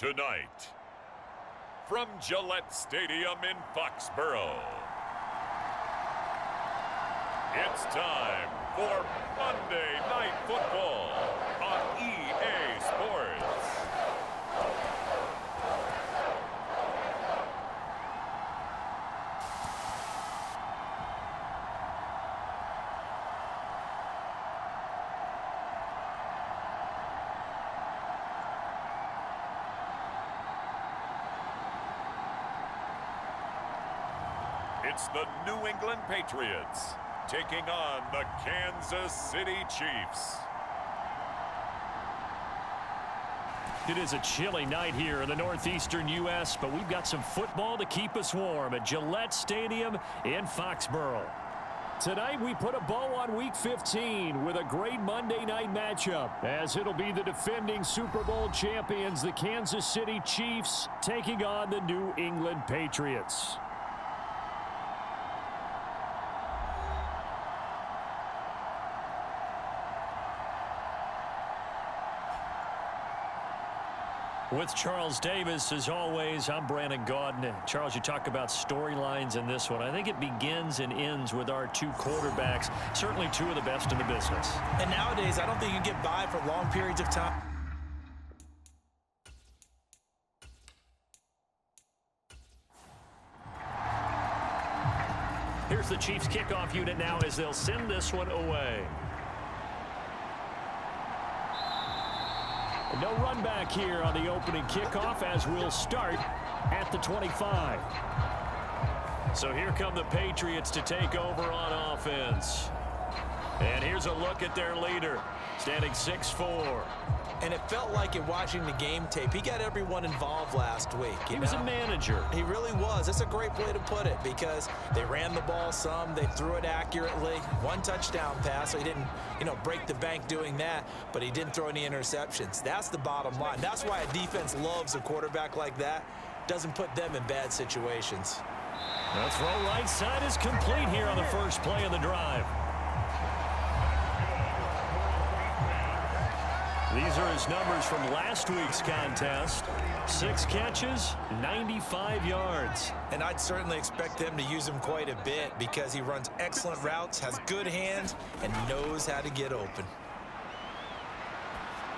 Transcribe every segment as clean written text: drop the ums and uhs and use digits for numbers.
Tonight, from Gillette Stadium in Foxborough, it's time for Monday Night Football on EA Sports. It's the New England Patriots taking on the Kansas City Chiefs. It is a chilly night here in the northeastern U.S., but we've got some football to keep us warm at Gillette Stadium in Foxborough. Tonight, we put a bow on Week 15 with a great Monday night matchup, as it'll be the defending Super Bowl champions, the Kansas City Chiefs, taking on the New England Patriots. With Charles Davis, as always, I'm Brandon Gaudin. Charles, you talk about storylines in this one. I think it begins and ends with our two quarterbacks, certainly two of the best in the business. And nowadays, I don't think you get by for long periods of time. Here's the Chiefs kickoff unit now as they'll send this one away. No run back here on the opening kickoff as we'll start at the 25. So here come the Patriots to take over on offense. And here's a look at their leader, standing 6'4". And it felt like it watching the game tape. He got everyone involved last week. He was a manager. He really was. That's a great way to put it because they ran the ball some. They threw it accurately. One touchdown pass, so he didn't, break the bank doing that, but he didn't throw any interceptions. That's the bottom line. That's why a defense loves a quarterback like that. Doesn't put them in bad situations. The throw right side is complete here on the first play of the drive. These are his numbers from last week's contest. 6 catches, 95 yards. And I'd certainly expect them to use him quite a bit because he runs excellent routes, has good hands, and knows how to get open.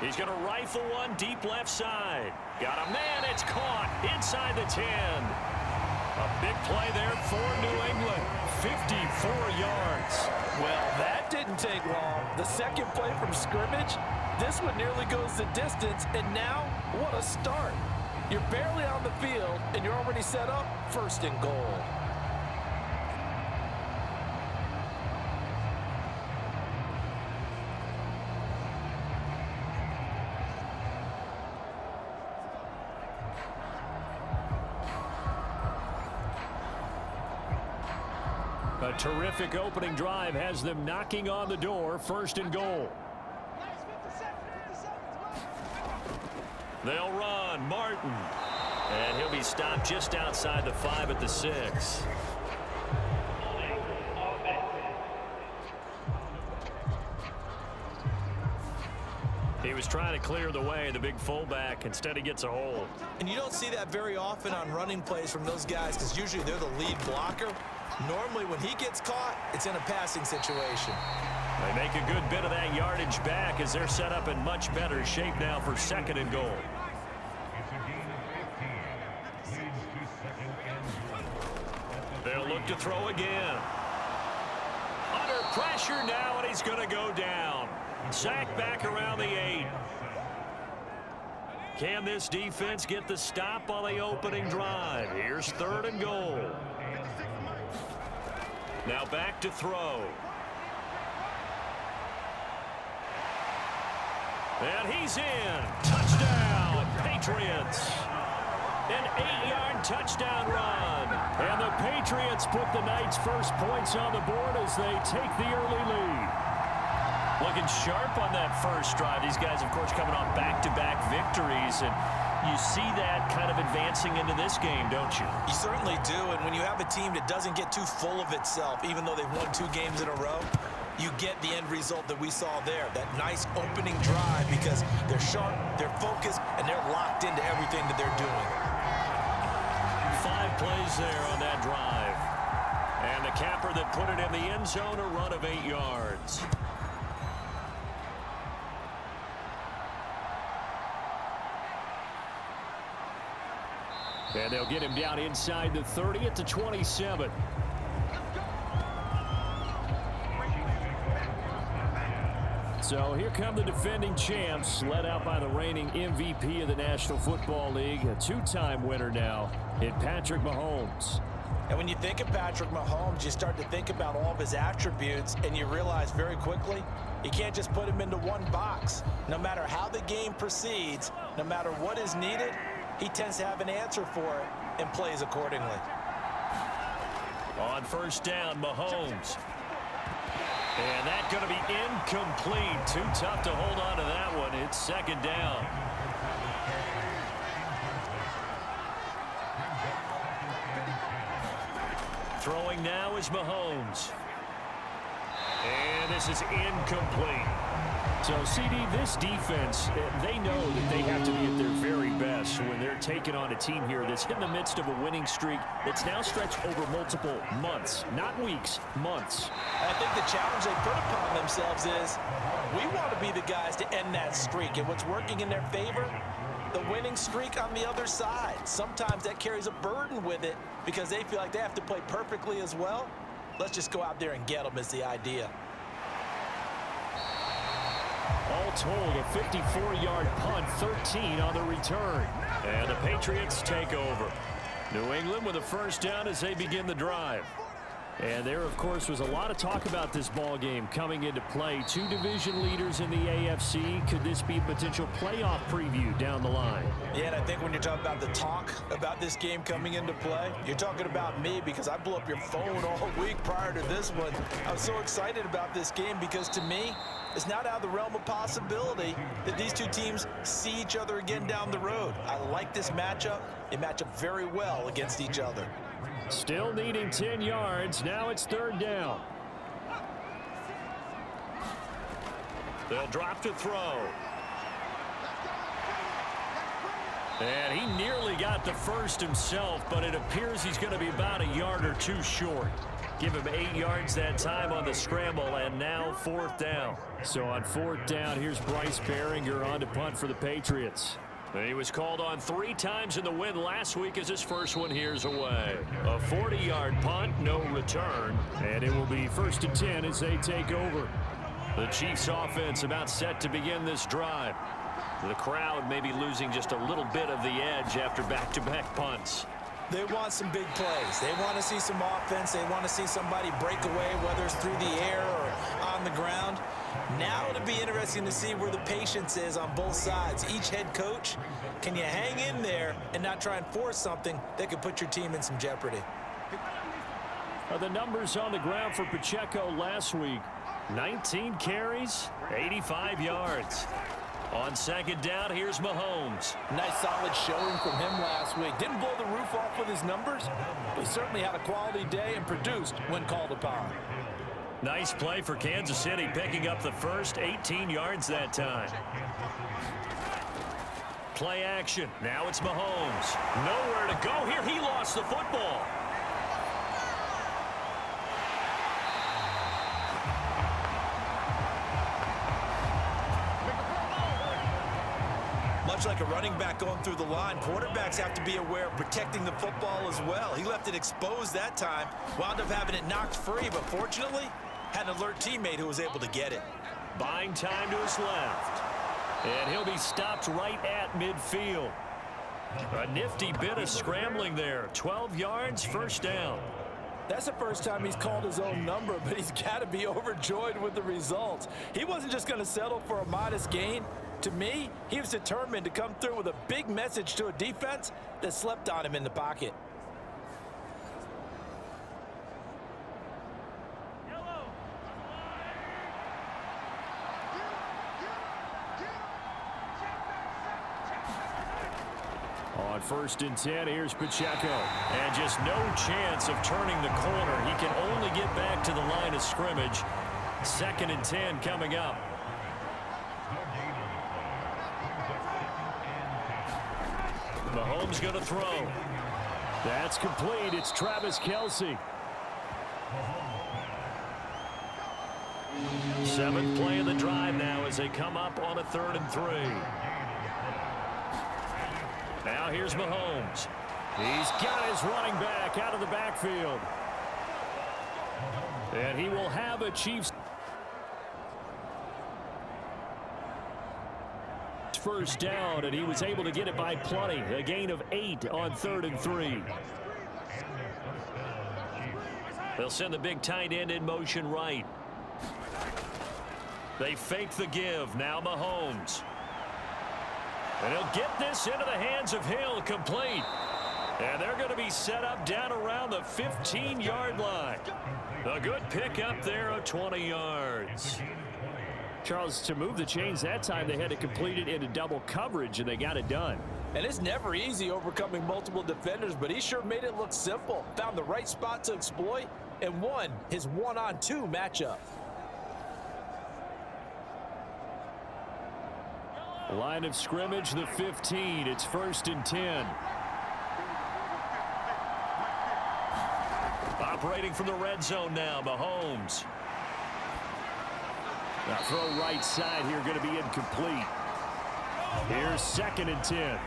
He's going to rifle one deep left side. Got a man, it's caught inside the 10. A big play there for New England, 54 yards. Well, that didn't take long. The second play from scrimmage, this one nearly goes the distance, and now, what a start. You're barely on the field, and you're already set up first and goal. A terrific opening drive has them knocking on the door, first and goal. They'll run, Martin. And he'll be stopped just outside the 5 at the 6. He was trying to clear the way, the big fullback. Instead, he gets a hold. And you don't see that very often on running plays from those guys because usually they're the lead blocker. Normally, when he gets caught, it's in a passing situation. They make a good bit of that yardage back as they're set up in much better shape now for second and goal. They'll look to throw again. Under pressure now, and he's going to go down. Sacked back around the 8. Can this defense get the stop on the opening drive? Here's third and goal. Now back to throw. And he's in. Touchdown, Patriots. An 8-yard touchdown run. And the Patriots put the night's first points on the board as they take the early lead. Looking sharp on that first drive. These guys, of course, coming off back-to-back victories. And you see that kind of advancing into this game, don't you? You certainly do. And when you have a team that doesn't get too full of itself, even though they've won 2 games in a row, you get the end result that we saw there, that nice opening drive, because they're sharp, they're focused, and they're locked into everything that they're doing. 5 plays there on that drive. And the capper that put it in the end zone, a run of 8 yards. And they'll get him down inside the 30 at the 27. So here come the defending champs, led out by the reigning MVP of the National Football League, a 2-time winner now in Patrick Mahomes. And when you think of Patrick Mahomes, you start to think about all of his attributes, and you realize very quickly, you can't just put him into one box. No matter how the game proceeds, no matter what is needed, he tends to have an answer for it and plays accordingly. On first down, Mahomes. And that's going to be incomplete. Too tough to hold on to that one. It's second down. Throwing now is Mahomes. And this is incomplete. So, CD, this defense, they know that they have to be at their very best when they're taking on a team here that's in the midst of a winning streak that's now stretched over multiple months, not weeks, months. I think the challenge they put upon themselves is we want to be the guys to end that streak. And what's working in their favor? The winning streak on the other side. Sometimes that carries a burden with it because they feel like they have to play perfectly as well. Let's just go out there and get them is the idea. All told, a 54-yard punt, 13 on the return. And the Patriots take over. New England with a first down as they begin the drive. And there, of course, was a lot of talk about this ball game coming into play. 2 division leaders in the AFC. Could this be a potential playoff preview down the line? Yeah, and I think when you're talking about the talk about this game coming into play, you're talking about me because I blew up your phone all week prior to this one. I was so excited about this game because, to me, it's not out of the realm of possibility that these two teams see each other again down the road. I like this matchup. They match up very well against each other. Still needing 10 yards. Now it's third down. They'll drop to throw. And he nearly got the first himself, but it appears he's going to be about a yard or 2 short. Give him 8 yards that time on the scramble, and now fourth down. So on fourth down, here's Bryce Baringer on to punt for the Patriots. He was called on 3 times in the win last week as his first one here's away. A 40-yard punt, no return, and it will be 1st and 10 as they take over. The Chiefs offense about set to begin this drive. The crowd may be losing just a little bit of the edge after back-to-back punts. They want some big plays. They want to see some offense. They want to see somebody break away, whether it's through the air or on the ground. Now it'll be interesting to see where the patience is on both sides. Each head coach, can you hang in there and not try and force something that could put your team in some jeopardy? The numbers on the ground for Pacheco last week. 19 carries, 85 yards. On second down, here's Mahomes. Nice solid showing from him last week. Didn't blow the roof off with his numbers, but he certainly had a quality day and produced when called upon. Nice play for Kansas City, picking up the first, 18 yards that time. Play action. Now it's Mahomes. Nowhere to go here. He lost the football. Much like a running back going through the line, quarterbacks have to be aware of protecting the football as well. He left it exposed that time, wound up having it knocked free, but fortunately, had an alert teammate who was able to get it. Buying time to his left. And he'll be stopped right at midfield. A nifty bit of scrambling there. 12 yards, first down. That's the first time he's called his own number, but he's got to be overjoyed with the results. He wasn't just going to settle for a modest gain. To me, he was determined to come through with a big message to a defense that slept on him in the pocket. On 1st and 10, here's Pacheco. And just no chance of turning the corner. He can only get back to the line of scrimmage. 2nd and 10 coming up. Mahomes going to throw. That's complete. It's Travis Kelce. 7th play of the drive now as they come up on a 3rd and 3. Now here's Mahomes. He's got his running back out of the backfield. And he will have a Chiefs first down, and he was able to get it by plenty. A gain of 8 on 3rd and 3. They'll send the big tight end in motion right. They fake the give. Now Mahomes. And he'll get this into the hands of Hill, complete. And they're going to be set up down around the 15-yard line. A good pickup there of 20 yards. Charles, to move the chains that time, they had to complete it into double coverage, and they got it done. And it's never easy overcoming multiple defenders, but he sure made it look simple. Found the right spot to exploit and won his 1-on-2 matchup. Line of scrimmage, the 15. It's 1st and 10. Operating from the red zone now, Mahomes. Now throw right side here, going to be incomplete. Here's 2nd and 10.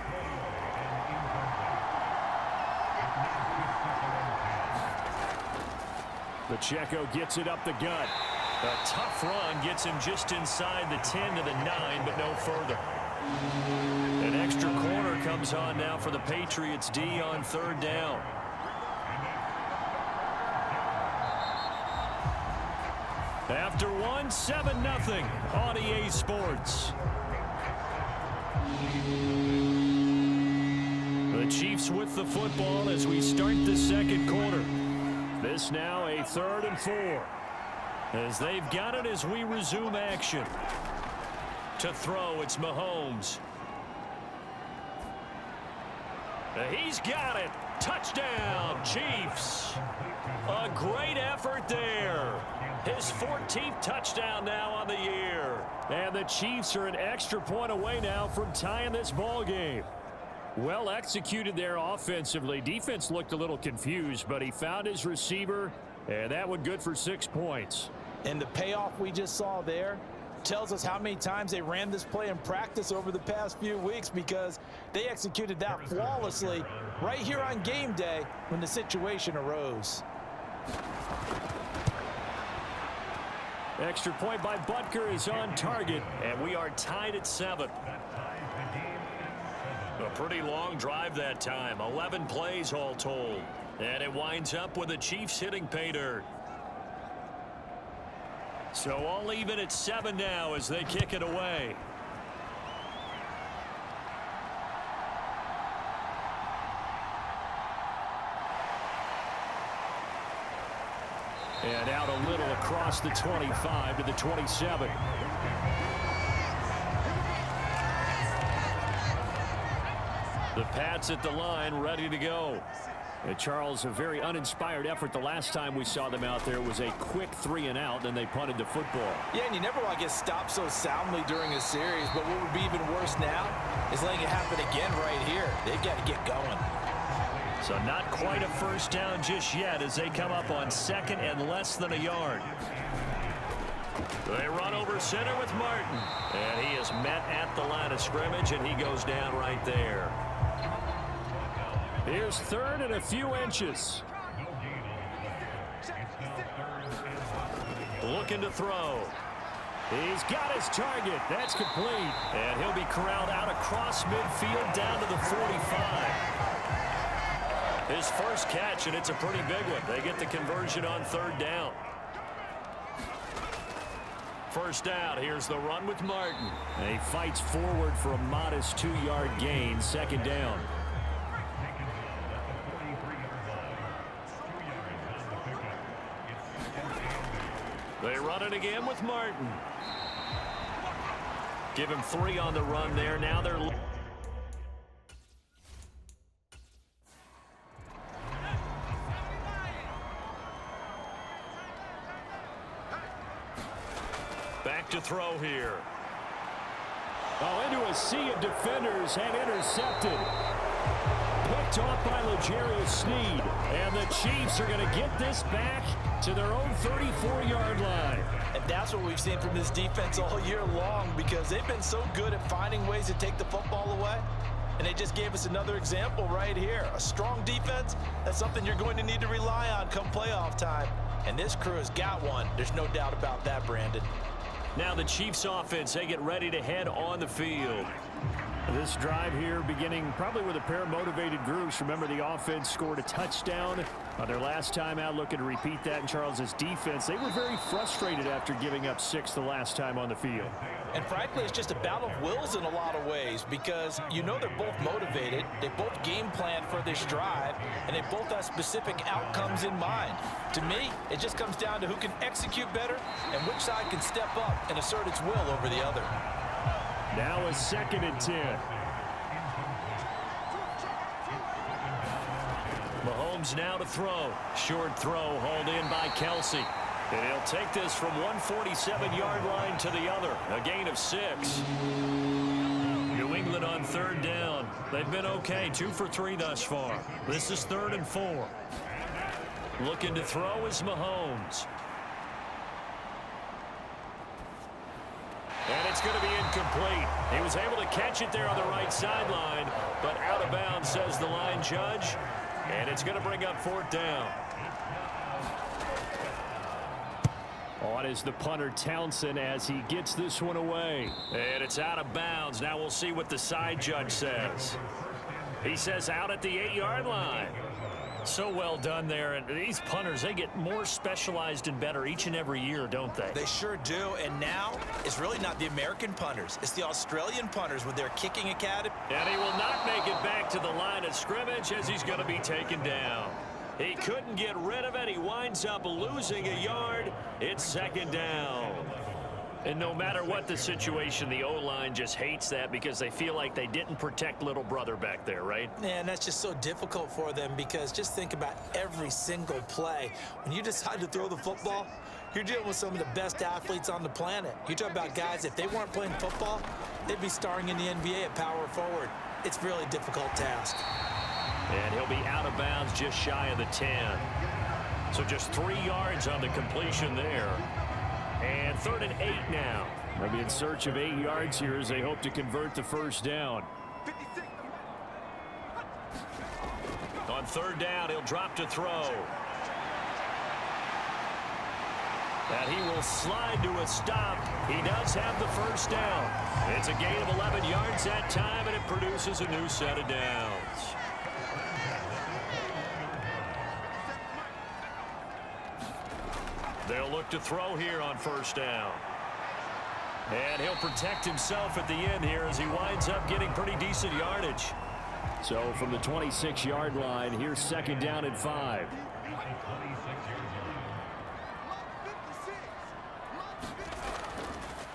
Pacheco gets it up the gut. A tough run gets him just inside the 10 to the 9, but no further. An extra corner comes on now for the Patriots D on 3rd down. After one, 7-0 on EA Sports. The Chiefs with the football as we start the 2nd quarter. This now a 3rd and 4. As they've got it as we resume action. To throw, it's Mahomes. He's got it. Touchdown, Chiefs. A great effort there. His 14th touchdown now on the year. And the Chiefs are an extra point away now from tying this ball game. Well executed there offensively. Defense looked a little confused, but he found his receiver, and that one good for 6 points. And the payoff we just saw there tells us how many times they ran this play in practice over the past few weeks, because they executed that flawlessly right here on game day when the situation arose. Extra point by Butker is on target, and we are tied at 7. A pretty long drive that time. 11 plays all told. And it winds up with the Chiefs hitting pay dirt. So all even at 7 now as they kick it away. and out a little across the 25 to the 27. The Pats at the line, ready to go. And Charles, a very uninspired effort the last time we saw them out there. It was a quick 3-and-out, then they punted the football. Yeah, and you never want to get stopped so soundly during a series, but what would be even worse now is letting it happen again right here. They've got to get going. So not quite a first down just yet as they come up on second and less than a yard. They run over center with Martin. And he is met at the line of scrimmage, and he goes down right there. Here's third and a few inches. Looking to throw. He's got his target. That's complete. And he'll be corralled out across midfield down to the 45. His first catch, and it's a pretty big one. They get the conversion on third down. First down, here's the run with Martin. And he fights forward for a modest 2-yard gain. Second down. They run it again with Martin. Give him 3 on the run there. Now they're... Back to throw here. Oh, into a sea of defenders and intercepted. Picked off by L'Jarius Sneed. And the Chiefs are going to get this back to their own 34-yard line. And that's what we've seen from this defense all year long, because they've been so good at finding ways to take the football away. And they just gave us another example right here. A strong defense, that's something you're going to need to rely on come playoff time. And this crew has got one. There's no doubt about that, Brandon. Now the Chiefs offense, they get ready to head on the field. This drive here beginning probably with a pair of motivated groups. Remember, the offense scored a touchdown on their last time out, looking to repeat that in Charles's defense. They were very frustrated after giving up 6 the last time on the field. And frankly, it's just a battle of wills in a lot of ways, because you know they're both motivated, they both game plan for this drive, and they both have specific outcomes in mind. To me, it just comes down to who can execute better and which side can step up and assert its will over the other. Now a 2nd and 10. Mahomes now to throw. Short throw hauled in by Kelsey. And he'll take this from 147-yard line to the other. A gain of 6. New England on 3rd down. They've been okay. 2 for 3 thus far. This is 3rd and 4. Looking to throw is Mahomes. And it's going to be incomplete. He was able to catch it there on the right sideline, but out of bounds, says the line judge. And it's going to bring up 4th down. On is the punter Townsend as he gets this one away. And it's out of bounds. Now we'll see what the side judge says. He says out at the 8-yard line. So well done there. And these punters, they get more specialized and better each and every year, don't they? They sure do. And now it's really not the American punters. It's the Australian punters with their kicking academy. And he will not make it back to the line of scrimmage as he's going to be taken down. He couldn't get rid of it. He winds up losing a yard. It's 2nd down. And no matter what the situation, the O-line just hates that because they feel like they didn't protect little brother back there, right? And that's just so difficult for them, because just think about every single play. When you decide to throw the football, you're dealing with some of the best athletes on the planet. You talk about guys, if they weren't playing football, they'd be starring in the NBA at power forward. It's a really difficult task. And he'll be out of bounds just shy of the 10. So just 3 yards on the completion there. And 3rd and 8 now. They'll be in search of 8 yards here as they hope to convert the 1st down. On 3rd down, he'll drop to throw. And he will slide to a stop. He does have the 1st down. It's a gain of 11 yards that time, and it produces a new set of downs. They'll look to throw here on 1st down. And he'll protect himself at the end here as he winds up getting pretty decent yardage. So from the 26-yard line, here's 2nd down and 5.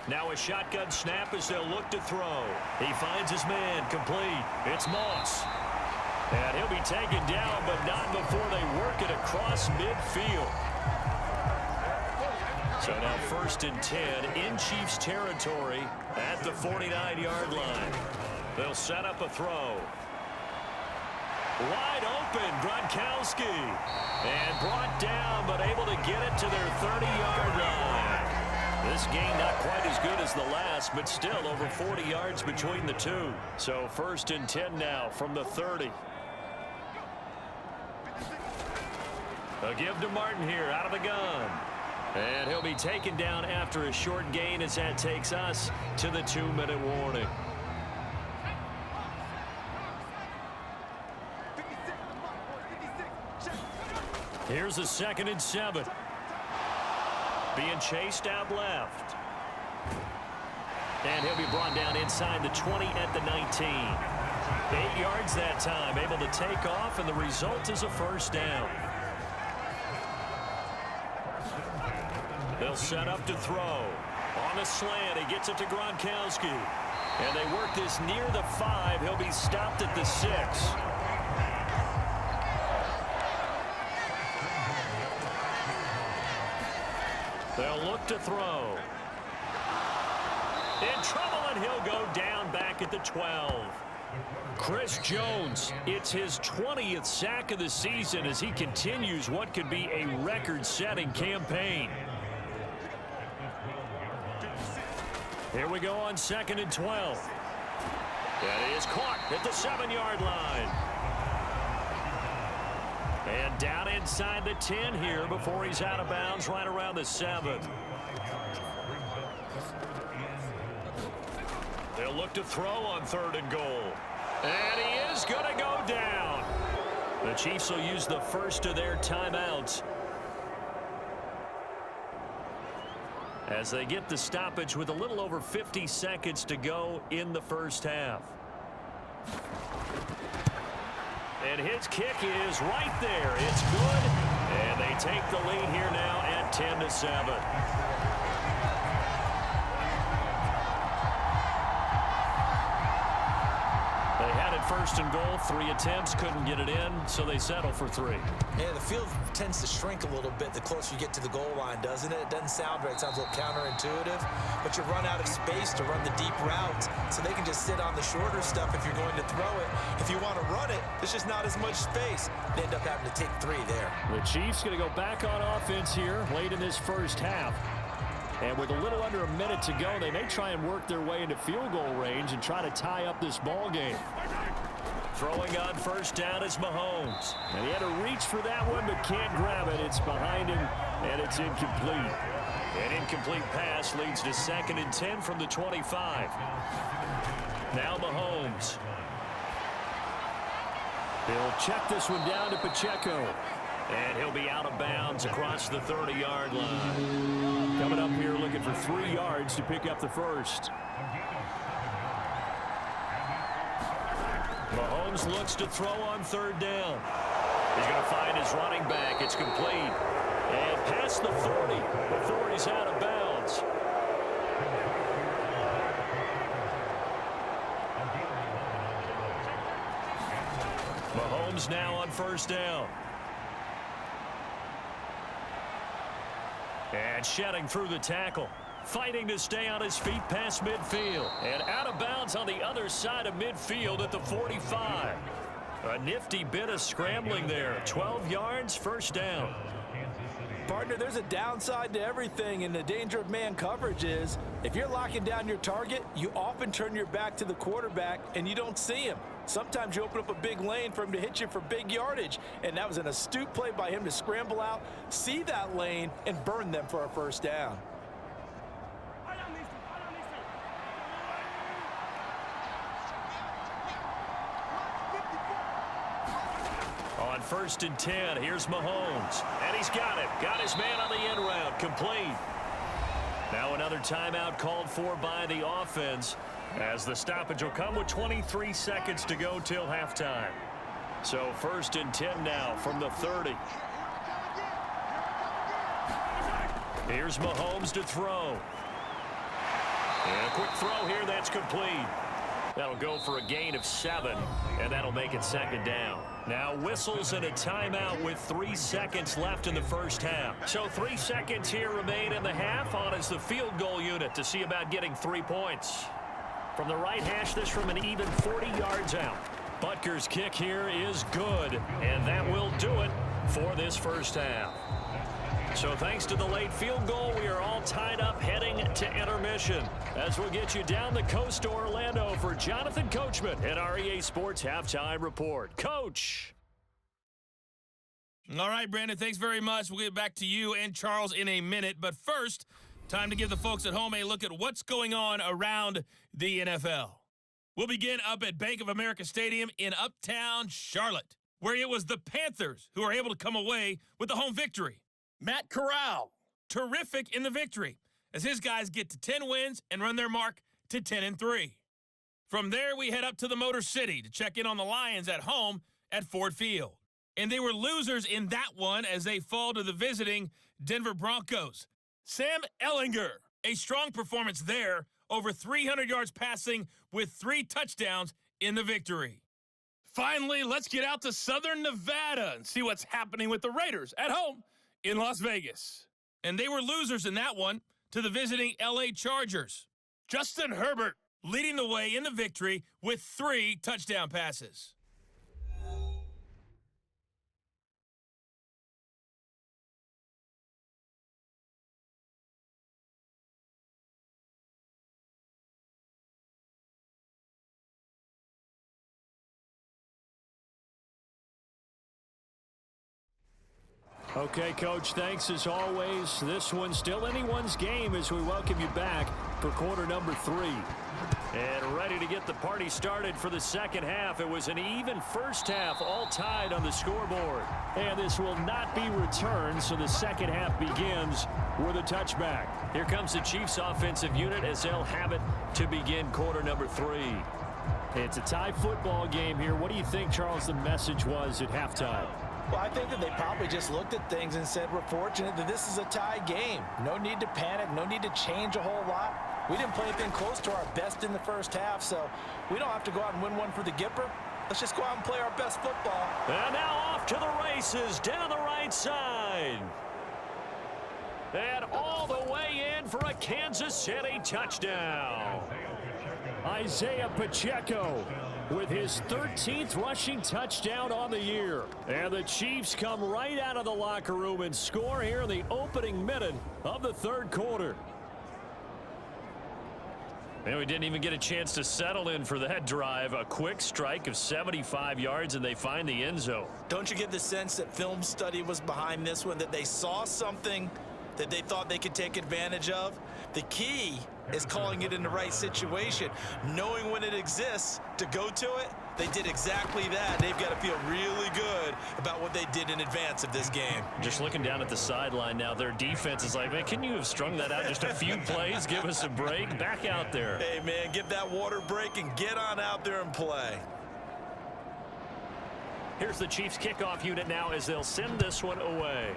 Now a shotgun snap as they'll look to throw. He finds his man, complete. It's Moss. And he'll be taken down, but not before they work it across midfield. So now 1st and 10 in Chiefs territory at the 49-yard line. They'll set up a throw. Wide open, Gronkowski. And brought down, but able to get it to their 30-yard line. This game not quite as good as the last, but still over 40 yards between the two. So 1st and 10 now from the 30. A give to Martin here out of the gun. And he'll be taken down after a short gain as that takes us to the 2-minute warning. Here's a 2nd and 7. Being chased out left. And he'll be brought down inside the 20 at the 19. 8 yards that time, able to take off, and the result is a 1st down. They'll set up to throw. On a slant, he gets it to Gronkowski. And they work this near the 5. He'll be stopped at the 6. They'll look to throw. In trouble, and he'll go down back at the 12. Chris Jones, it's his 20th sack of the season as he continues what could be a record-setting campaign. Here we go on 2nd and 12. That is caught at the 7-yard line. And down inside the 10 here before he's out of bounds right around the 7. They'll look to throw on 3rd and goal. And he is going to go down. The Chiefs will use the first of their timeouts as they get the stoppage with a little over 50 seconds to go in the first half. And his kick is right there. It's good. And they take the lead here now at 10-7. They had it 1st and goal, 3 attempts, couldn't get it in, so they settle for 3. Yeah, the field tends to shrink a little bit the closer you get to the goal line, doesn't it? It doesn't sound right. It sounds a little counterintuitive, but you run out of space to run the deep routes, so they can just sit on the shorter stuff if you're going to throw it. If you want to run it, there's just not as much space. They end up having to take 3 there. The Chiefs going to go back on offense here late in this first half. And with a little under a minute to go, they may try and work their way into field goal range and try to tie up this ball game. Throwing on 1st down is Mahomes. And he had to reach for that one, but can't grab it. It's behind him, and it's incomplete. An incomplete pass leads to 2nd and 10 from the 25. Now Mahomes. He'll check this one down to Pacheco. And he'll be out of bounds across the 30-yard line. Coming up here looking for 3 yards to pick up the first. Mahomes looks to throw on 3rd down. He's going to find his running back. It's complete. And past the 40 before he's out of bounds. Mahomes now on 1st down. And shedding through the tackle. Fighting to stay on his feet past midfield. And out of bounds on the other side of midfield at the 45. A nifty bit of scrambling there. 12 yards, 1st down. Partner, there's a downside to everything, and the danger of man coverage is if you're locking down your target, you often turn your back to the quarterback and you don't see him. Sometimes you open up a big lane for him to hit you for big yardage, and that was an astute play by him to scramble out, see that lane, and burn them for a 1st down. On 1st and 10, here's Mahomes. And he's got it. Got his man on the end route. Complete. Now another timeout called for by the offense, as the stoppage will come with 23 seconds to go till halftime. So 1st and 10 now from the 30. Here's Mahomes to throw. And a quick throw here, that's complete. That'll go for a gain of 7, and that'll make it 2nd down. Now whistles and a timeout with 3 seconds left in the first half. So 3 seconds here remain in the half. On is the field goal unit to see about getting 3 points. From the right hash, this from an even 40 yards out. Butker's kick here is good, and that will do it for this first half. So thanks to the late field goal, we are all tied up heading to intermission. As we'll get you down the coast to Orlando for Jonathan Coachman at our EA Sports Halftime Report. Coach. All right, Brandon, thanks very much. We'll get back to you and Charles in a minute. But first, time to give the folks at home a look at what's going on around the NFL. We'll begin up at Bank of America Stadium in Uptown Charlotte, where it was the Panthers who were able to come away with the home victory. Matt Corral, terrific in the victory, as his guys get to 10 wins and run their mark to 10-3. From there, we head up to the Motor City to check in on the Lions at home at Ford Field. And they were losers in that one as they fall to the visiting Denver Broncos. Sam Ehlinger, a strong performance there, over 300 yards passing with 3 touchdowns in the victory. Finally, let's get out to Southern Nevada and see what's happening with the Raiders at home in Las Vegas. And they were losers in that one to the visiting LA Chargers. Justin Herbert leading the way in the victory with 3 touchdown passes. Okay, Coach, thanks as always. This one's still anyone's game as we welcome you back for quarter number 3. And ready to get the party started for the second half. It was an even first half, all tied on the scoreboard. And this will not be returned, so the second half begins with a touchback. Here comes the Chiefs offensive unit as they'll have it to begin quarter number 3. It's a tie football game here. What do you think, Charles, the message was at halftime? Well, I think that they probably just looked at things and said, we're fortunate that this is a tie game. No need to panic, no need to change a whole lot. We didn't play anything close to our best in the first half, so we don't have to go out and win one for the Gipper. Let's just go out and play our best football. And now off to the races, down the right side. And all the way in for a Kansas City touchdown. Isaiah Pacheco with his 13th rushing touchdown on the year. And the Chiefs come right out of the locker room and score here in the opening minute of the third quarter. And we didn't even get a chance to settle in for that drive. A quick strike of 75 yards, and they find the end zone. Don't you get the sense that film study was behind this one, that they saw something that they thought they could take advantage of? The key is calling it in the right situation, knowing when it exists to go to it. They did exactly that. They've got to feel really good about what they did in advance of this game. Just looking down at the sideline now, their defense is like, man, can you have strung that out just a few plays? Give us a break. Back out there. Hey, man, give that water break and get on out there and play. Here's the Chiefs kickoff unit now as they'll send this one away.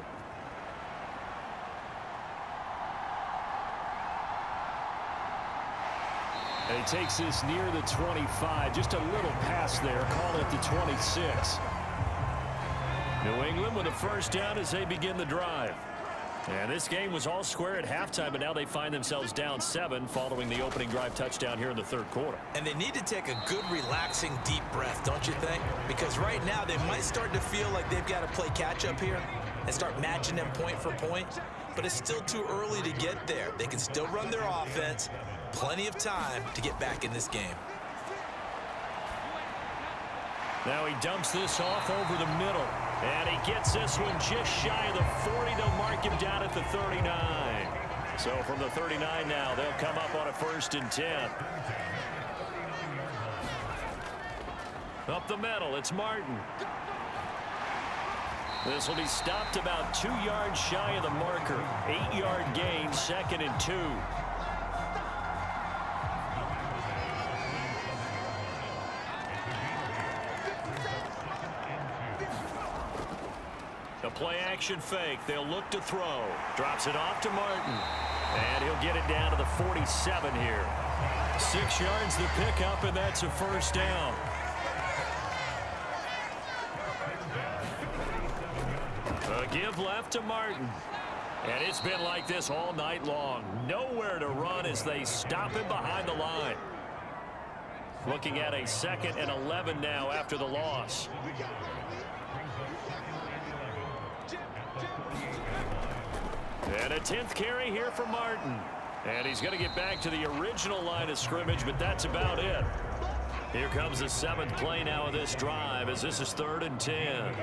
And he takes this near the 25. Just a little pass there. Call it the 26. New England with a first down as they begin the drive. And this game was all square at halftime, but now they find themselves down 7 following the opening drive touchdown here in the third quarter. And they need to take a good, relaxing, deep breath, don't you think? Because right now they might start to feel like they've got to play catch-up here and start matching them point for point. But it's still too early to get there. They can still run their offense. Plenty of time to get back in this game. Now he dumps this off over the middle. And he gets this one just shy of the 40. They'll mark him down at the 39. So from the 39 now, they'll come up on a 1st and 10. Up the middle, it's Martin. This will be stopped about 2 yards shy of the marker. 8-yard gain, 2nd and 2. A play-action fake. They'll look to throw. Drops it off to Martin. And he'll get it down to the 47 here. 6 yards the pickup, and that's a first down. A give left to Martin. And it's been like this all night long. Nowhere to run as they stop him behind the line. Looking at a 2nd and 11 now after the loss. And a 10th carry here for Martin. And he's going to get back to the original line of scrimmage, but that's about it. Here comes the 7th play now of this drive as this is 3rd and 10.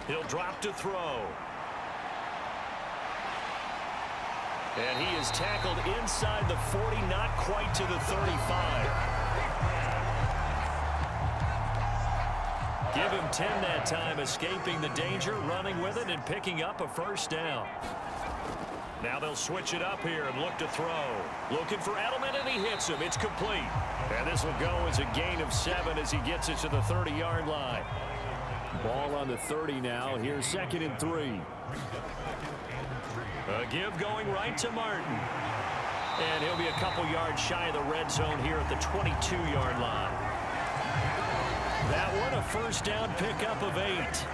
He'll drop to throw. And he is tackled inside the 40, not quite to the 35. Give him 10 that time, escaping the danger, running with it, and picking up a first down. Now they'll switch it up here and look to throw. Looking for Edelman, and he hits him. It's complete. And this will go as a gain of 7 as he gets it to the 30-yard line. Ball on the 30 now. Here's 2nd and 3. A give going right to Martin. And he'll be a couple yards shy of the red zone here at the 22-yard line. That one a first down pickup of 8.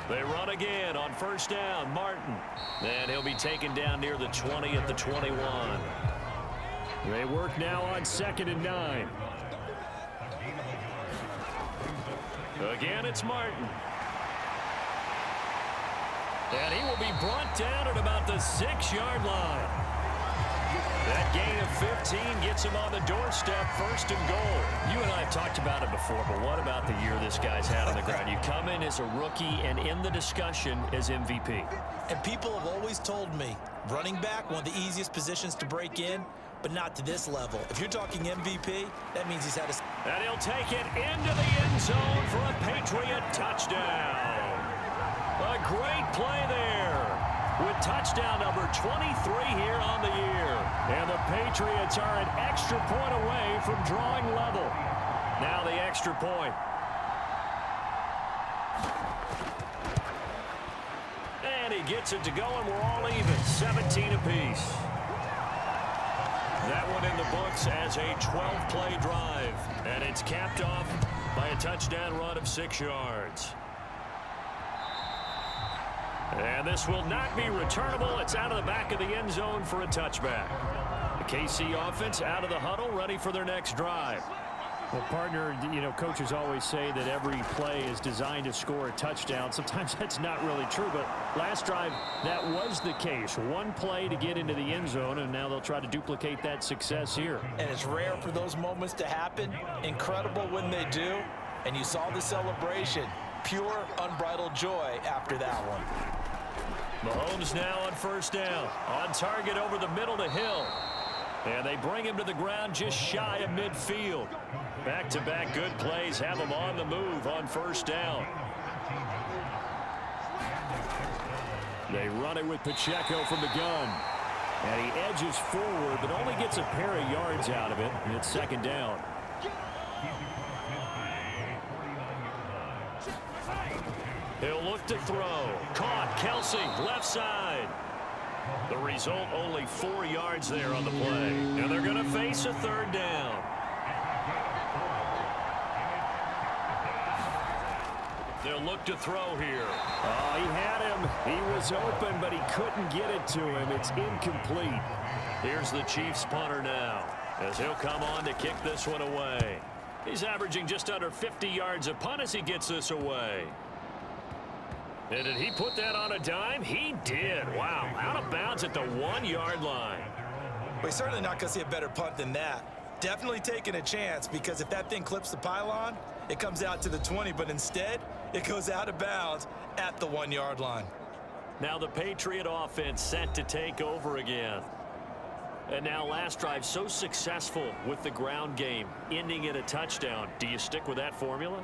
They run again on first down. Martin. And he'll be taken down near the 20 at the 21. They work now on 2nd and 9. Again, it's Martin. And he will be brought down at about the 6-yard line. That gain of 15 gets him on the doorstep, 1st and goal. You and I have talked about it before, but what about the year this guy's had on the ground? You come in as a rookie and in the discussion as MVP. And people have always told me, running back, one of the easiest positions to break in, but not to this level. If you're talking MVP, that means he's had a... And he'll take it into the end zone for a Patriot touchdown. A great play there with touchdown number 23 here on the year. And the Patriots are an extra point away from drawing level. Now the extra point. And he gets it to go, and we're all even, 17 apiece. That one in the books as a 12-play drive. And it's capped off by a touchdown run of 6 yards. And this will not be returnable. It's out of the back of the end zone for a touchback. The KC offense out of the huddle, ready for their next drive. Well, partner, you know, coaches always say that every play is designed to score a touchdown. Sometimes that's not really true, but last drive, that was the case. One play to get into the end zone, and now they'll try to duplicate that success here. And it's rare for those moments to happen. Incredible when they do. And you saw the celebration. Pure, unbridled joy after that one. Mahomes now on first down. On target over the middle to Hill. And they bring him to the ground just shy of midfield. Back-to-back good plays have him on the move on first down. They run it with Pacheco from the gun. And he edges forward, but only gets a pair of yards out of it. And it's 2nd down. He'll look to throw. Caught. Kelsey, left side. The result, only 4 yards there on the play. And they're going to face a 3rd down. They'll look to throw here. Oh, he had him. He was open, but he couldn't get it to him. It's incomplete. Here's the Chiefs punter now, as he'll come on to kick this one away. He's averaging just under 50 yards a punt as he gets this away. And did he put that on a dime? He did. Wow. Out of bounds at the 1-yard line. We're certainly not going to see a better punt than that. Definitely taking a chance, because if that thing clips the pylon, it comes out to the 20, but instead, it goes out of bounds at the 1-yard line. Now the Patriot offense set to take over again. And now last drive so successful with the ground game, ending in a touchdown. Do you stick with that formula?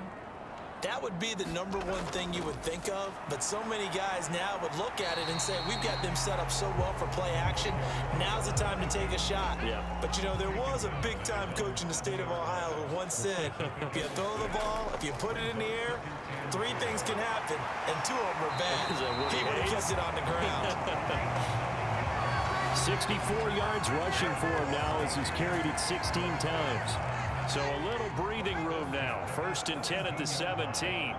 That would be the number one thing you would think of, but so many guys now would look at it and say, we've got them set up so well for play action, now's the time to take a shot. Yeah. But, you know, there was a big-time coach in the state of Ohio who once said, if you throw the ball, if you put it in the air, 3 things can happen, and 2 of them are bad. He would have kept it on the ground. 64 yards rushing for him now as he's carried it 16 times. So a little breathing room now. 1st and 10 at the 17.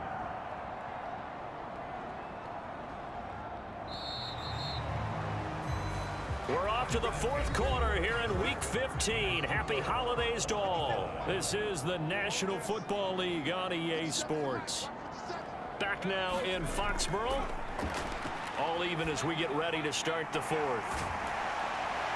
We're off to the 4th quarter here in Week 15. Happy holidays to all. This is the National Football League on EA Sports. Back now in Foxborough. All even as we get ready to start the 4th.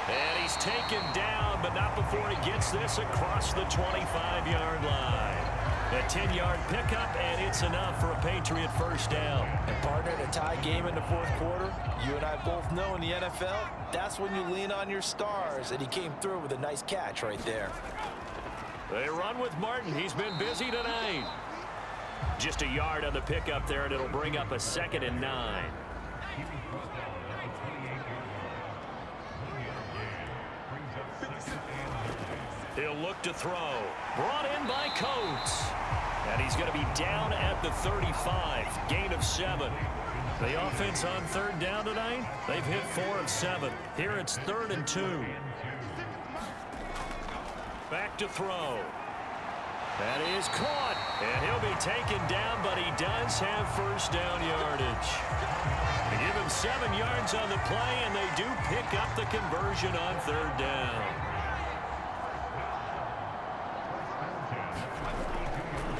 And he's taken down, but not before he gets this across the 25-yard line. A 10-yard pickup, and it's enough for a Patriot first down. And partner, in a tie game in the 4th quarter, you and I both know in the NFL, that's when you lean on your stars, and he came through with a nice catch right there. They run with Martin. He's been busy tonight. Just a yard on the pickup there, and it'll bring up a 2nd and 9. He'll look to throw. Brought in by Coates. And he's going to be down at the 35. Gain of 7. The offense on 3rd down tonight, They've hit 4 of 7. Here it's 3rd and 2. Back to throw. That is caught, and he'll be taken down, but he does have first down yardage. They give him 7 yards on the play, and they do pick up the conversion on third down.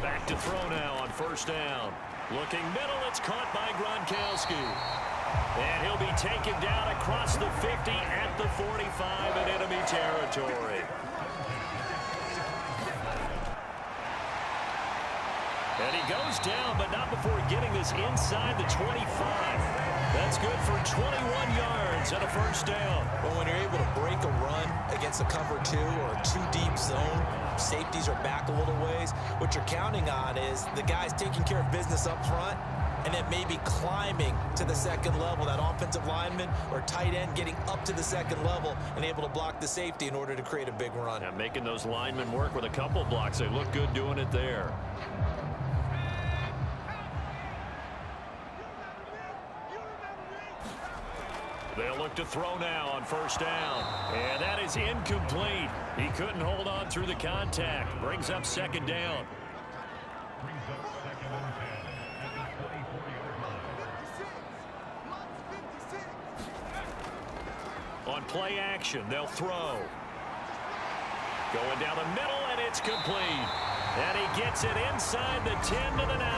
Back to throw now on first down. Looking middle, it's caught by Gronkowski. And he'll be taken down across the 50 at the 45 in enemy territory. And he goes down, but not before getting this inside the 25. That's good for 21 yards and a first down. Well, when you're able to break a run against a cover 2 or a 2-deep zone, safeties are back a little ways. What you're counting on is the guys taking care of business up front and then maybe climbing to the second level, that offensive lineman or tight end getting up to the second level and able to block the safety in order to create a big run. Yeah, making those linemen work with a couple blocks. They look good doing it there. They'll look to throw now on first down. And that is incomplete. He couldn't hold on through the contact. Brings up second down. On play action, they'll throw. Going down the middle, and it's complete. And he gets it inside the 10 to the 9.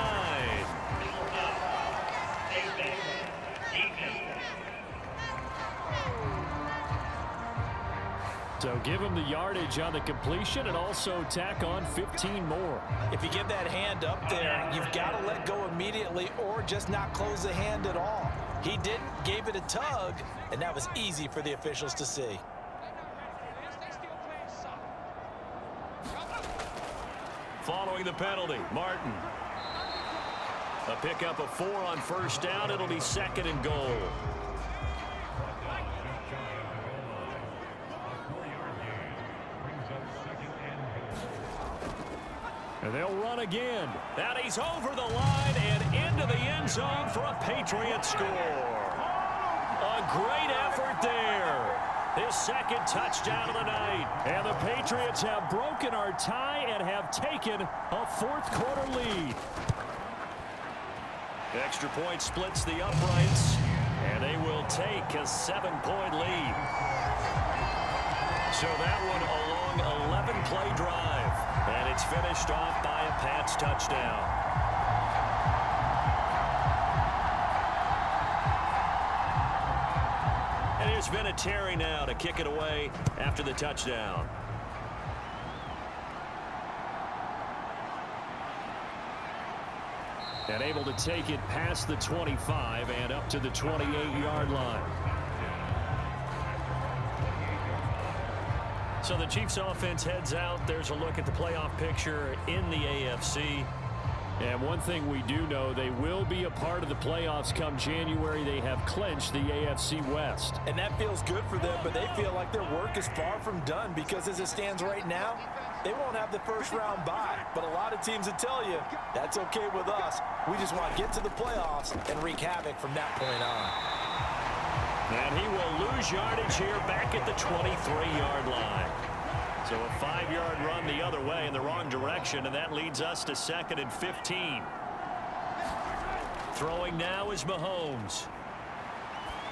So give him the yardage on the completion and also tack on 15 more. If you give that hand up there, you've got to let go immediately or just not close the hand at all. He didn't, gave it a tug, and that was easy for the officials to see. Following the penalty, Martin. A pickup of 4 on first down. It'll be second and goal. And they'll run again. And he's over the line and into the end zone for a Patriot score. A great effort there. His second touchdown of the night. And the Patriots have broken our tie and have taken a fourth-quarter lead. Extra point splits the uprights, and they will take a 7-point lead. So that one a long 11-play drive, and it's finished off by a Pats touchdown. And there's Vinatieri now to kick it away after the touchdown. And able to take it past the 25 and up to the 28-yard line. So the Chiefs offense heads out. There's a look at the playoff picture in the AFC. And one thing we do know, they will be a part of the playoffs come January. They have clinched the AFC West. And that feels good for them, but they feel like their work is far from done because as it stands right now, they won't have the first-round bye. But a lot of teams will tell you, that's okay with us. We just want to get to the playoffs and wreak havoc from that point on. And he will lose yardage here back at the 23-yard line. So a 5-yard run the other way in the wrong direction, and that leads us to 2nd and 15. Throwing now is Mahomes.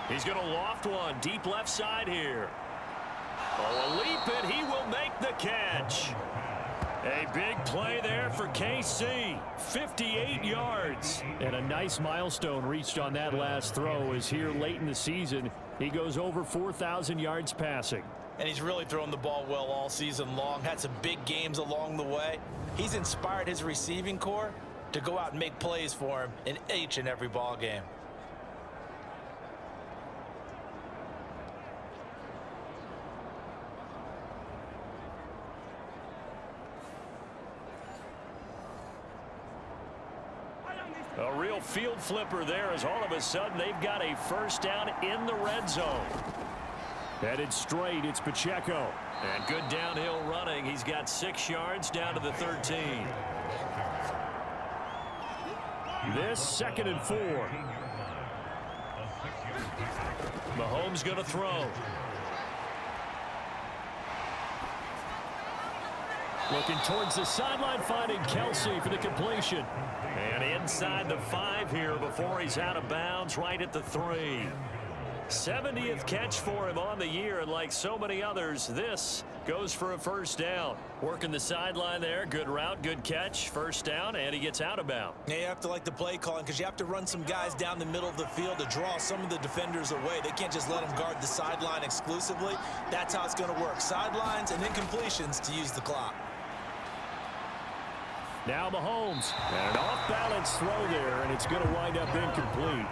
He's going to loft one deep left side here. Oh, a leap, and he will make the catch. A big play there for KC. 58 yards. And a nice milestone reached on that last throw is here late in the season. He goes over 4,000 yards passing. And he's really thrown the ball well all season long. Had some big games along the way. He's inspired his receiving corps to go out and make plays for him in each and every ball game. A real field flipper there as all of a sudden they've got a first down in the red zone. Headed straight, it's Pacheco. And good downhill running. He's got 6 yards down to the 13. This 2nd and 4. Mahomes going to throw. Looking towards the sideline, finding Kelsey for the completion. And inside the 5 here before he's out of bounds, right at the 3. 70th catch for him on the year, and like so many others, this goes for a first down. Working the sideline there. Good route, good catch. First down, and he gets out of bounds. Yeah, you have to like the play calling because you have to run some guys down the middle of the field to draw some of the defenders away. They can't just let them guard the sideline exclusively. That's how it's going to work. Sidelines and incompletions to use the clock. Now Mahomes, and an off-balance throw there, and it's going to wind up incomplete.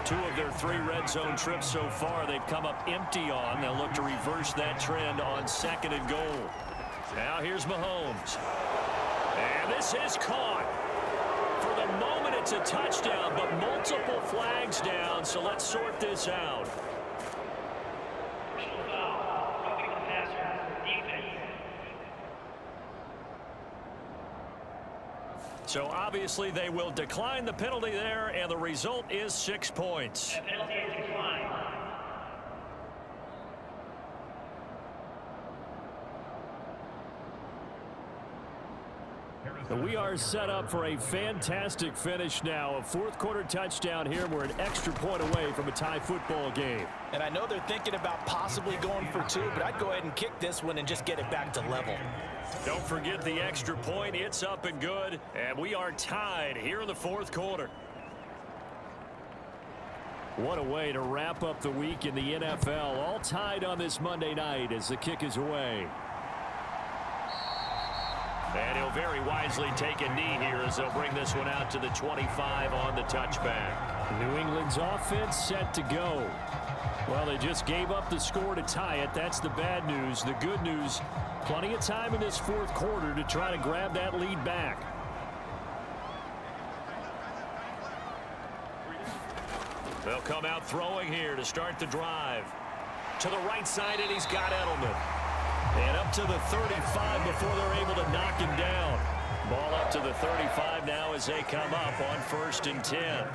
2 of their 3 red zone trips so far, they've come up empty on. They'll look to reverse that trend on 2nd and goal. Now here's Mahomes. And this is caught. For the moment, it's a touchdown, but multiple flags down, so let's sort this out. So obviously they will decline the penalty there, and the result is 6 points. The penalty is declined. We are set up for a fantastic finish now. A 4th quarter touchdown here. We're an extra point away from a tie football game. And I know they're thinking about possibly going for 2, but I'd go ahead and kick this one and just get it back to level. Don't forget the extra point. It's up and good. And we are tied here in the 4th quarter. What a way to wrap up the week in the NFL. All tied on this Monday night as the kick is away. And he'll very wisely take a knee here as they'll bring this one out to the 25 on the touchback. New England's offense set to go. Well, they just gave up the score to tie it. That's the bad news. The good news, plenty of time in this 4th quarter to try to grab that lead back. They'll come out throwing here to start the drive. To the right side, and he's got Edelman. And up to the 35 before they're able to knock him down. Ball up to the 35 now as they come up on 1st and 10.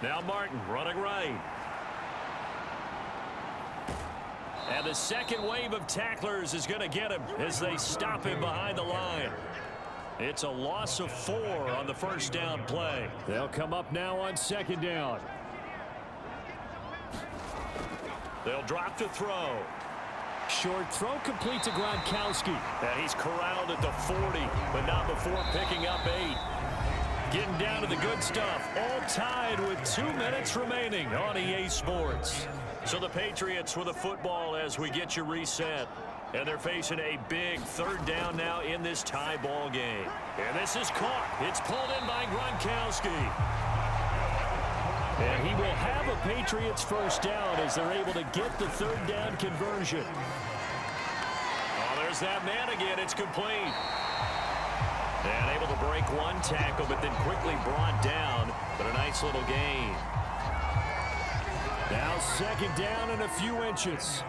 Now Martin running right. And the second wave of tacklers is going to get him as they stop him behind the line. It's a loss of 4 on the first down play. They'll come up now on 2nd down. They'll drop to throw. Short throw complete to Gronkowski. And he's corralled at the 40, but not before picking up 8. Getting down to the good stuff. All tied with 2 minutes remaining on EA Sports. So the Patriots with a football as we get you reset. And they're facing a big 3rd down now in this tie ball game. And this is caught. It's pulled in by Gronkowski. And he will have a Patriots first down as they're able to get the 3rd down conversion. Oh, there's that man again. It's complete. And able to break 1 tackle, but then quickly brought down. But a nice little gain. Now 2nd down and a few inches.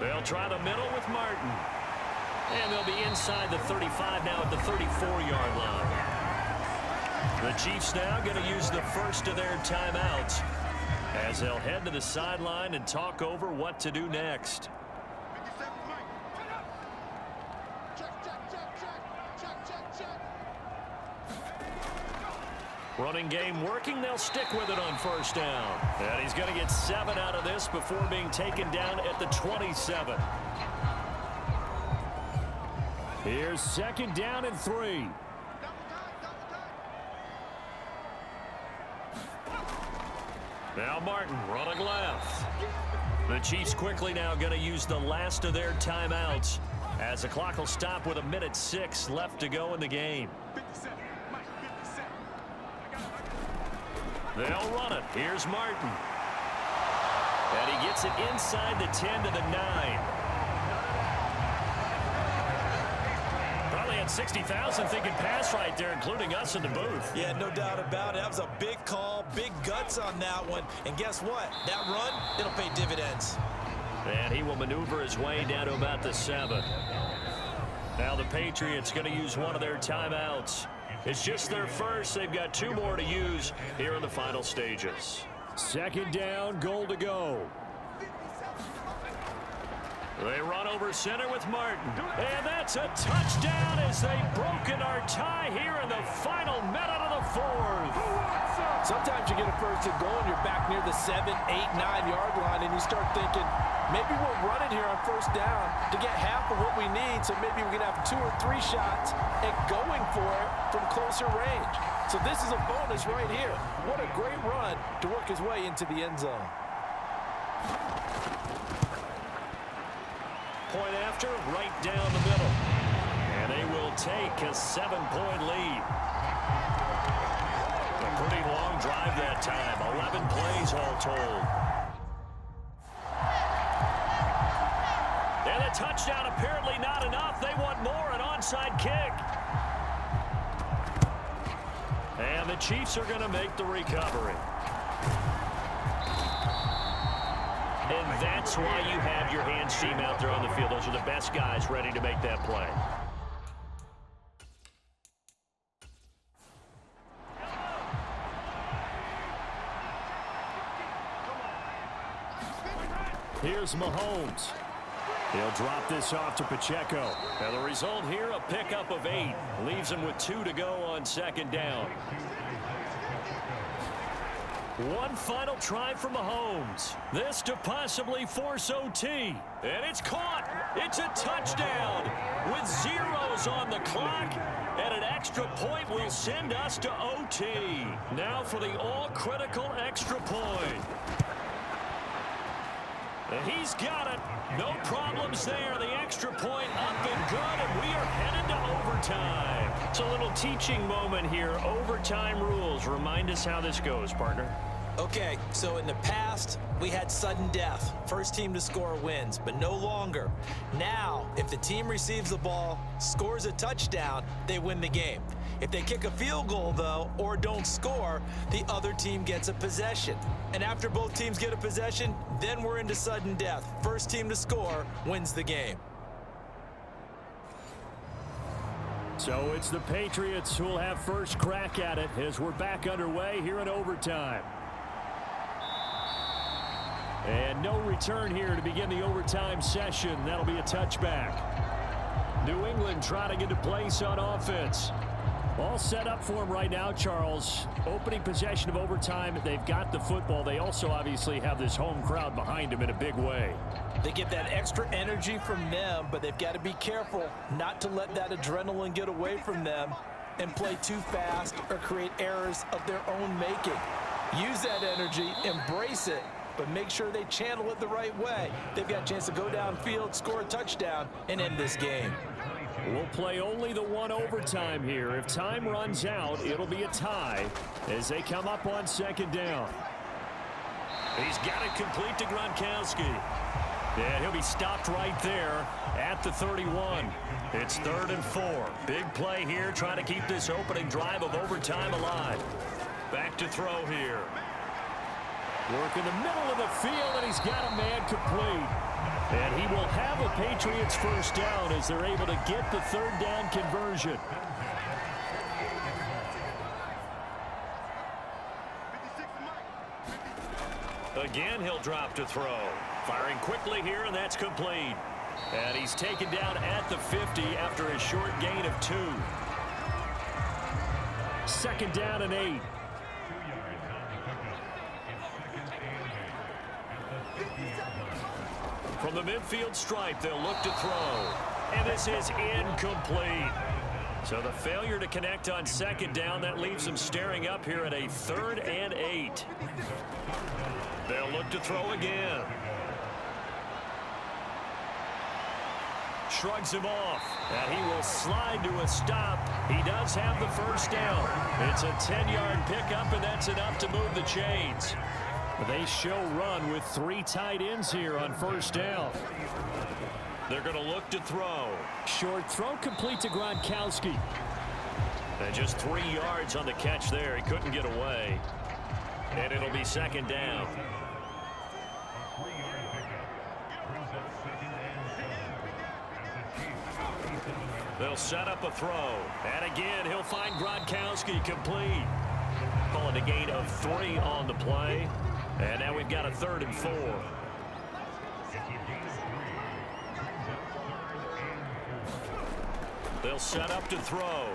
They'll try the middle with Martin. And they'll be inside the 35 now at the 34-yard line. The Chiefs now going to use the first of their timeouts as they'll head to the sideline and talk over what to do next. Running game working. They'll stick with it on first down. And he's going to get 7 out of this before being taken down at the 27. Here's 2nd down and 3. Now Martin running left. The Chiefs quickly now going to use the last of their timeouts as the clock will stop with 1:06 left to go in the game. They'll run it. Here's Martin. And he gets it inside the 10 to the 9. Probably had 60,000 thinking pass right there, including us in the booth. Yeah, no doubt about it. That was a big call, big guts on that one. And guess what? That run, it'll pay dividends. And he will maneuver his way down to about the 7. Now the Patriots going to use one of their timeouts. It's just their first. They've got 2 more to use here in the final stages. Second down, goal to go. They run over center with Martin. And that's a touchdown as they've broken our tie here in the final minute of the fourth. Sometimes you get a first and goal and you're back near the 7, 8, 9-yard line and you start thinking, maybe we're running here on first down to get half of what we need, so maybe we can have 2 or 3 shots at going for it from closer range. So this is a bonus right here. What a great run to work his way into the end zone. Point after, right down the middle. And they will take a 7-point lead. A pretty long drive that time. 11 plays all told. And a touchdown apparently not enough. They want more, an onside kick. And the Chiefs are going to make the recovery. And that's why you have your hands team out there on the field. Those are the best guys ready to make that play. Here's Mahomes. He'll drop this off to Pacheco. And the result here, a pickup of 8. Leaves him with 2 to go on second down. One final try for Mahomes. This to possibly force OT. And it's caught. It's a touchdown with zeros on the clock. And an extra point will send us to OT. Now for the all-critical extra point. And he's got it. No problems there. The extra point up and good, and we are headed to overtime. It's a little teaching moment here. Overtime rules. Remind us how this goes, partner. Okay, so in the past, we had sudden death. First team to score wins, but no longer. Now, if the team receives the ball, scores a touchdown, they win the game. If they kick a field goal, though, or don't score, the other team gets a possession. And after both teams get a possession, then we're into sudden death. First team to score wins the game. So it's the Patriots who will have first crack at it as we're back underway here in overtime. And no return here to begin the overtime session. That'll be a touchback. New England trying to get into place on offense. All set up for them right now, Charles. Opening possession of overtime. They've got the football. They also obviously have this home crowd behind them in a big way. They get that extra energy from them, but they've got to be careful not to let that adrenaline get away from them and play too fast or create errors of their own making. Use that energy, embrace it, but make sure they channel it the right way. They've got a chance to go downfield, score a touchdown, and end this game. We'll play only the one overtime here. If time runs out, it'll be a tie as they come up on second down. He's got it complete to Gronkowski. And he'll be stopped right there at the 31. It's 3rd and 4. Big play here, trying to keep this opening drive of overtime alive. Back to throw here. Work in the middle of the field, and he's got a man complete. And he will have a Patriots first down as they're able to get the 3rd down conversion. Again, he'll drop to throw. Firing quickly here, and that's complete. And he's taken down at the 50 after a short gain of 2. 2nd down and 8. From the midfield stripe, they'll look to throw. And this is incomplete. So the failure to connect on 2nd down, that leaves them staring up here at a 3rd and 8. They'll look to throw again. Shrugs him off, and he will slide to a stop. He does have the first down. It's a 10-yard pickup, and that's enough to move the chains. They show run with 3 tight ends here on first down. They're going to look to throw. Short throw complete to Gronkowski. And just 3 yards on the catch there. He couldn't get away. And it'll be 2nd down. They'll set up a throw. And again, he'll find Gronkowski complete. Calling a gain of 3 on the play. And now we've got a 3rd and 4. They'll set up to throw.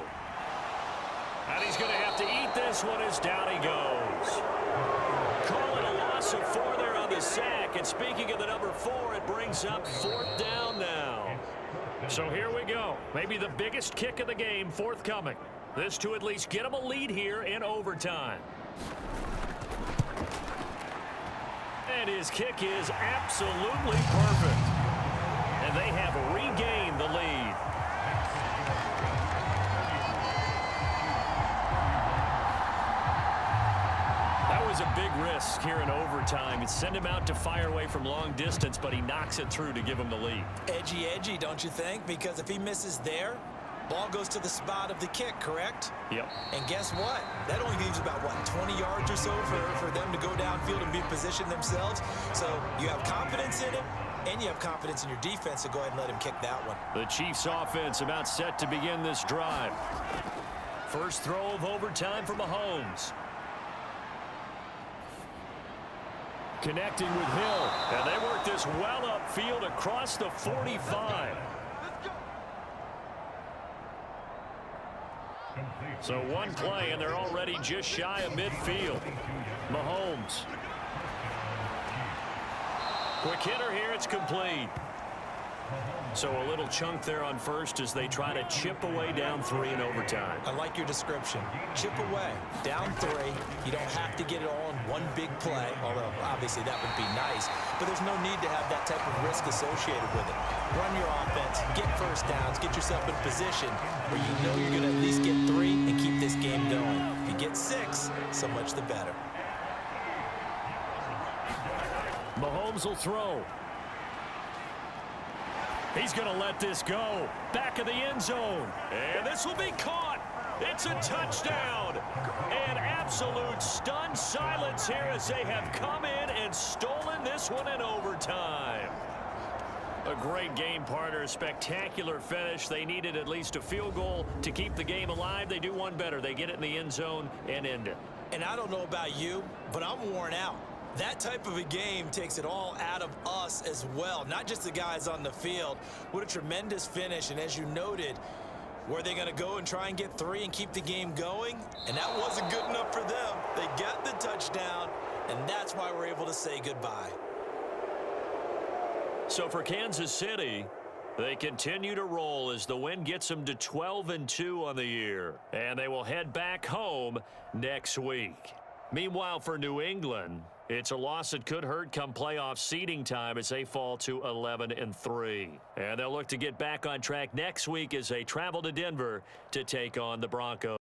And he's going to have to eat this one as down he goes. Call it a loss of 4 there on the sack. And speaking of the number 4, it brings up 4th down now. So here we go. Maybe the biggest kick of the game forthcoming. This to at least get him a lead here in overtime. And his kick is absolutely perfect. And they have regained the lead. That was a big risk here in overtime. It sent him out to fire away from long distance, but he knocks it through to give him the lead. Edgy, don't you think? Because if he misses there, ball goes to the spot of the kick, correct? Yep. And guess what? That only leaves about, 20 yards or so for them to go downfield and be positioned themselves. So you have confidence in him, and you have confidence in your defense to go ahead and let him kick that one. The Chiefs offense about set to begin this drive. First throw of overtime for Mahomes. Connecting with Hill. And they work this well upfield across the 45. So one play, and they're already just shy of midfield. Mahomes. Quick hitter here, it's complete. So a little chunk there on first as they try to chip away down 3 in overtime. I like your description. Chip away. Down 3. You don't have to get it all in one big play, although obviously that would be nice. But there's no need to have that type of risk associated with it. Run your offense, get first downs, get yourself in position where you know you're going to at least get 3 and keep this game going. If you get 6, so much the better. Mahomes will throw. He's going to let this go. Back of the end zone. And this will be caught. It's a touchdown. And absolute stunned silence here as they have come in and stolen this one in overtime. A great game partner, a spectacular finish. They needed at least a field goal to keep the game alive. They do one better. They get it in the end zone and end it. And I don't know about you, but I'm worn out. That type of a game takes it all out of us as well, not just the guys on the field. What a tremendous finish, and as you noted, were they going to go and try and get 3 and keep the game going? And that wasn't good enough for them. They got the touchdown, and that's why we're able to say goodbye. So for Kansas City, they continue to roll as the win gets them to 12-2 on the year, and they will head back home next week. Meanwhile, for New England, it's a loss that could hurt come playoff seeding time as they fall to 11-3. And they'll look to get back on track next week as they travel to Denver to take on the Broncos.